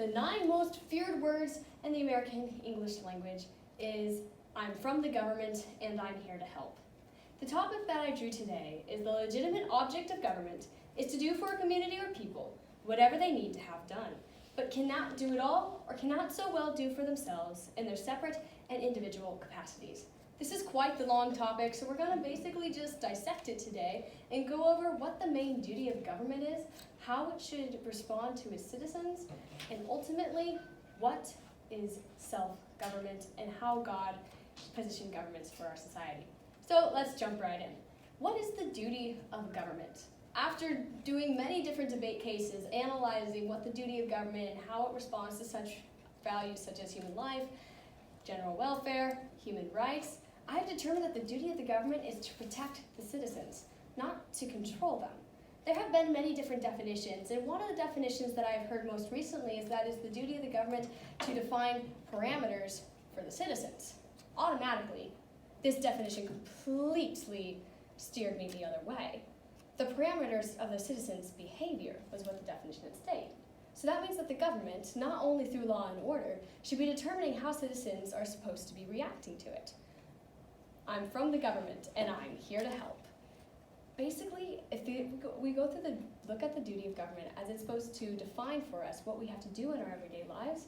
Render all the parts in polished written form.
the 9 most feared words in the American English language is "I'm from the government and I'm here to help." The topic that I drew today is the legitimate object of government is to do for a community or people whatever they need to have done, but cannot do it all or cannot so well do for themselves in their separate and individual capacities. This is quite the long topic, so we're going to basically just dissect it today and go over what the main duty of government is, how it should respond to its citizens, and ultimately, what is self-government and how God positioned governments for our society. So let's jump right in. What is the duty of government? After doing many different debate cases, analyzing what the duty of government and how it responds to such values such as human life, general welfare, human rights, I have determined that the duty of the government is to protect the citizens, not to control them. There have been many different definitions, and one of the definitions that I have heard most recently is that it's the duty of the government to define parameters for the citizens. Automatically, this definition completely steered me the other way. The parameters of the citizens' behavior was what the definition had stated. So that means that the government, not only through law and order, should be determining how citizens are supposed to be reacting to it. I'm from the government and I'm here to help. Basically, if we go through look at the duty of government as it's supposed to define for us what we have to do in our everyday lives,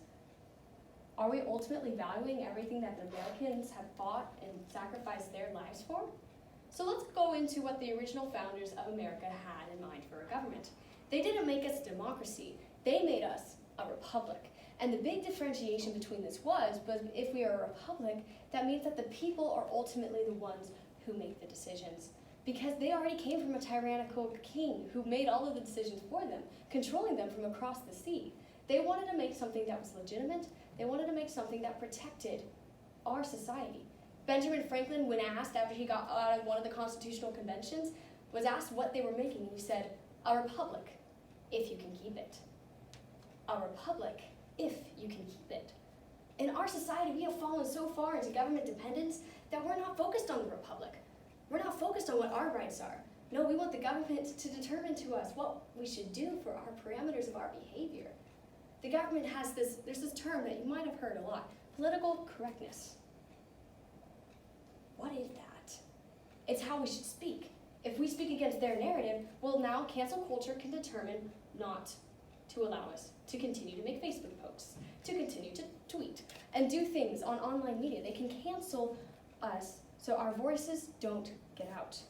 are we ultimately valuing everything that the Americans have fought and sacrificed their lives for? So let's go into what the original founders of America had in mind for a government. They didn't make us a democracy, they made us a republic. And the big differentiation between this was if we are a republic, that means that the people are ultimately the ones who make the decisions, because they already came from a tyrannical king who made all of the decisions for them, controlling them from across the sea. They wanted to make something that was legitimate. They wanted to make something that protected our society. Benjamin Franklin, when asked after he got out of one of the constitutional conventions, was asked what they were making, and he said, "A republic, if you can keep it. A republic, if you can keep it." In our society, we have fallen so far into government dependence that we're not focused on the republic. We're not focused on what our rights are. No, we want the government to determine to us what we should do for our parameters of our behavior. The government has there's this term that you might have heard a lot, political correctness. What is that? It's how we should speak. If we speak against their narrative, well, now cancel culture can determine not to allow us to continue to make Facebook posts, to continue to tweet, and do things on online media. They can cancel us so our voices don't get out.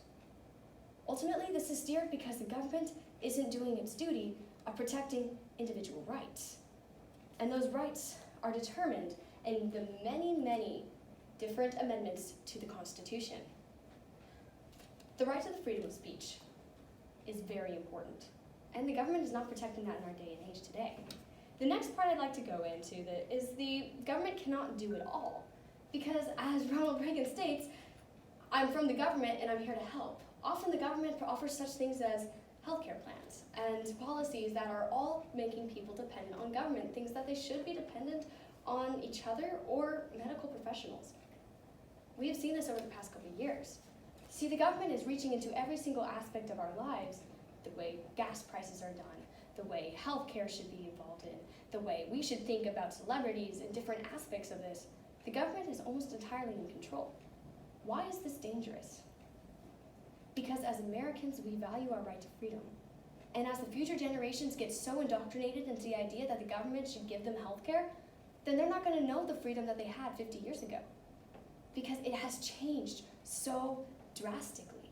Ultimately, this is steered because the government isn't doing its duty of protecting individual rights. And those rights are determined in the many, many different amendments to the Constitution. The right to the freedom of speech is very important, and the government is not protecting that in our day and age today. The next part I'd like to go into is the government cannot do it all, because as Ronald Reagan states, "I'm from the government and I'm here to help." Often the government offers such things as healthcare plans and policies that are all making people dependent on government, things that they should be dependent on each other or medical professionals. We have seen this over the past couple of years. See, the government is reaching into every single aspect of our lives, the way gas prices are done, the way healthcare should be involved in, the way we should think about celebrities and different aspects of this. The government is almost entirely in control. Why is this dangerous? Because as Americans, we value our right to freedom. And as the future generations get so indoctrinated into the idea that the government should give them healthcare, then they're not going to know the freedom that they had 50 years ago, because it has changed so drastically.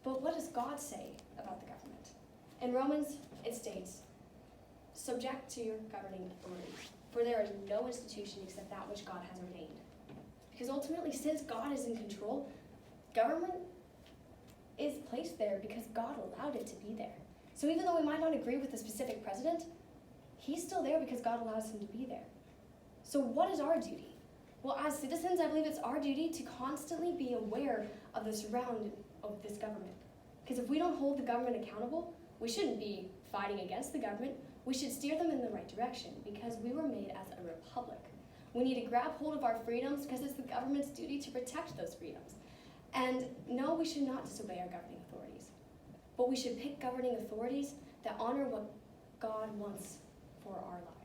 But what does God say about the government? In Romans, it states, "Subject to your governing authority, for there is no institution except that which God has ordained." Because ultimately, since God is in control, government is placed there because God allowed it to be there. So even though we might not agree with the specific president, he's still there because God allows him to be there. So what is our duty? Well, as citizens, I believe it's our duty to constantly be aware of the surrounding of this government. Because if we don't hold the government accountable, we shouldn't be fighting against the government. We should steer them in the right direction, because we were made as a republic. We need to grab hold of our freedoms because it's the government's duty to protect those freedoms. And no, we should not disobey our governing authorities. But we should pick governing authorities that honor what God wants for our lives.